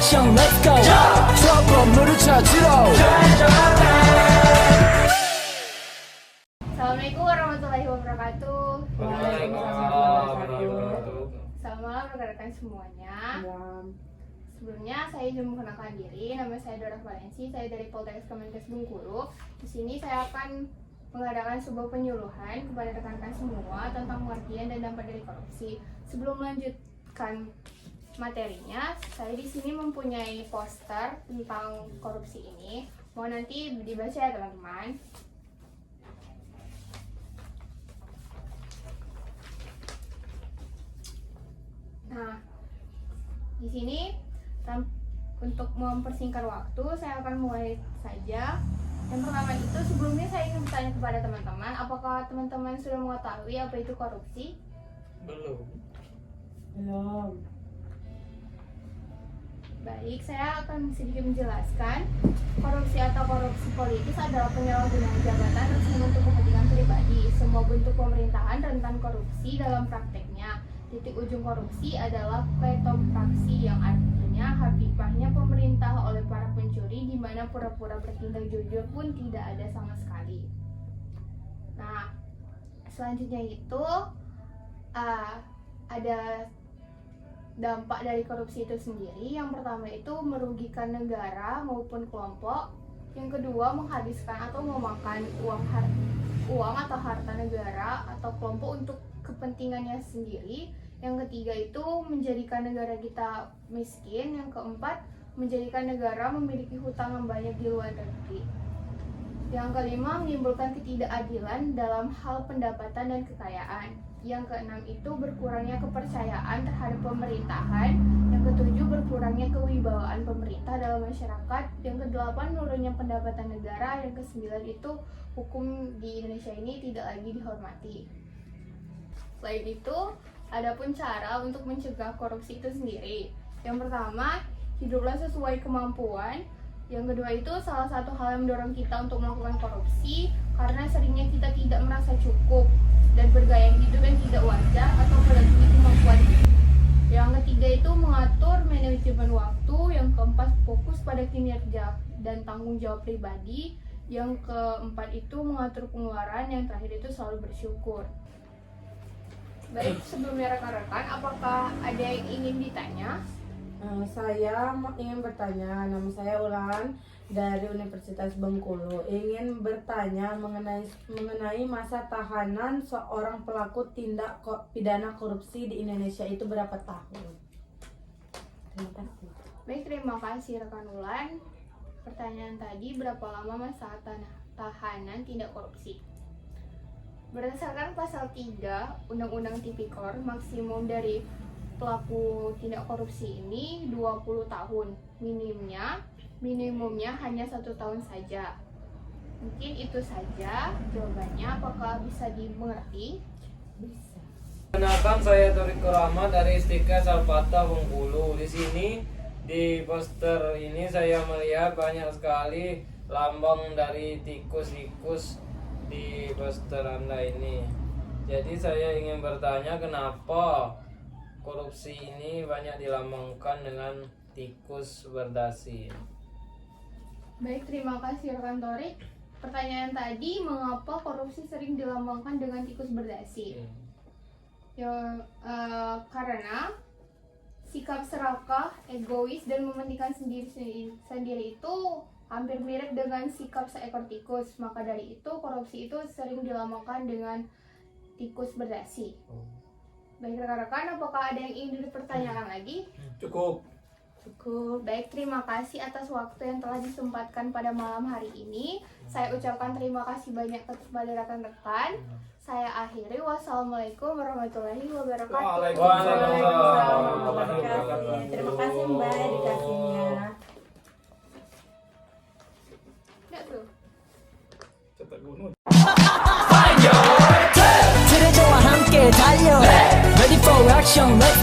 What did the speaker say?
action, let's go. 저 건물을 찾으러. Assalamualaikum warahmatullahi wabarakatuh. Waalaikumsalam warahmatullahi wabarakatuh. Selamat malam rekan-rekan semuanya. Sebelumnya saya ingin memperkenalkan diri. Nama saya Dora Valensi. Saya dari Poltekkes Kemenkes Bengkulu. Di sini saya akan mengadakan sebuah penyuluhan kepada rekan-rekan semua tentang pengertian dan dampak dari korupsi. Sebelum melanjutkan materinya, saya di sini mempunyai poster tentang korupsi ini. Mau nanti dibaca ya teman-teman. Nah, di sini untuk mempersingkat waktu, saya akan mulai saja. Yang pertama itu, sebelumnya saya ingin bertanya kepada teman-teman, apakah teman-teman sudah mengetahui apa itu korupsi? Belum. Baik, saya akan sedikit menjelaskan. Korupsi atau korupsi politis adalah penyalahgunaan jabatan resmi untuk kepentingan pribadi. Semua bentuk pemerintahan rentan korupsi dalam prakteknya. Titik ujung korupsi adalah kleptokrasi, yang artinya hakikatnya pemerintah oleh para pencuri di mana pura-pura bertindak jujur pun tidak ada sama sekali. Nah, selanjutnya itu ada dampak dari korupsi itu sendiri. Yang pertama itu merugikan negara maupun kelompok. Yang kedua, menghabiskan atau memakan uang atau harta negara atau kelompok untuk kepentingannya sendiri. Yang ketiga itu menjadikan negara kita miskin. Yang keempat, menjadikan negara memiliki hutang yang banyak di luar negeri. Yang kelima, menimbulkan ketidakadilan dalam hal pendapatan dan kekayaan. Yang keenam itu berkurangnya kepercayaan terhadap pemerintahan. Yang ketujuh, berkurangnya kewibawaan pemerintah dalam masyarakat. Yang kedelapan, menurunnya pendapatan negara. Yang kesembilan itu hukum di Indonesia ini tidak lagi dihormati. Selain itu, ada pun cara untuk mencegah korupsi itu sendiri. Yang pertama, hiduplah sesuai kemampuan. Yang kedua itu, salah satu hal yang mendorong kita untuk melakukan korupsi karena seringnya kita tidak merasa cukup dan bergaya hidup yang tidak wajar atau melebihi kemampuan. Yang ketiga itu, mengatur manajemen waktu. Yang keempat, fokus pada kinerja dan tanggung jawab pribadi. Yang keempat itu, mengatur pengeluaran. Yang terakhir itu, selalu bersyukur. Baik, sebelumnya rekan-rekan, apakah ada yang ingin ditanya? Saya ingin bertanya, nama saya Ulan dari Universitas Bengkulu. Ingin bertanya mengenai masa tahanan seorang pelaku tindak pidana korupsi di Indonesia itu berapa tahun? Terima kasih. Baik, terima kasih rekan Ulan. Pertanyaan tadi, berapa lama masa tahanan tindak korupsi? Berdasarkan pasal 3 Undang-Undang Tipikor, maksimum dari pelaku tindak korupsi ini 20 tahun. Minimumnya hanya 1 tahun saja. Mungkin itu saja jawabannya. Apakah bisa dimengerti? Bisa. Perkenalkan, saya Toriko Rahmat dari STK Salpata Bengkulu. Di sini di poster ini saya melihat banyak sekali lambang dari tikus-tikus di poster Anda ini. Jadi saya ingin bertanya, kenapa korupsi ini banyak dilambangkan dengan tikus berdasi? Baik, terima kasih rekan Torik. Pertanyaan tadi, mengapa korupsi sering dilambangkan dengan tikus berdasi? Karena sikap serakah, egois, dan mementingkan sendiri itu hampir mirip dengan sikap seekor tikus. Maka dari itu, korupsi itu sering dilambangkan dengan tikus berdasi. Baik rekan-rekan, apakah ada yang ingin dipertanyakan lagi? Cukup. Baik, terima kasih atas waktu yang telah disempatkan pada malam hari ini. Saya ucapkan terima kasih banyak kepada rekan-rekan. Saya akhiri. Wassalamualaikum warahmatullahi wabarakatuh. Waalaikumsalam warahmatullahi wabarakatuh. Terima kasih Mbak edukasinya. Ya tuh. Cetak gunung. 들어줘와 함께 달려. Ready for action, let's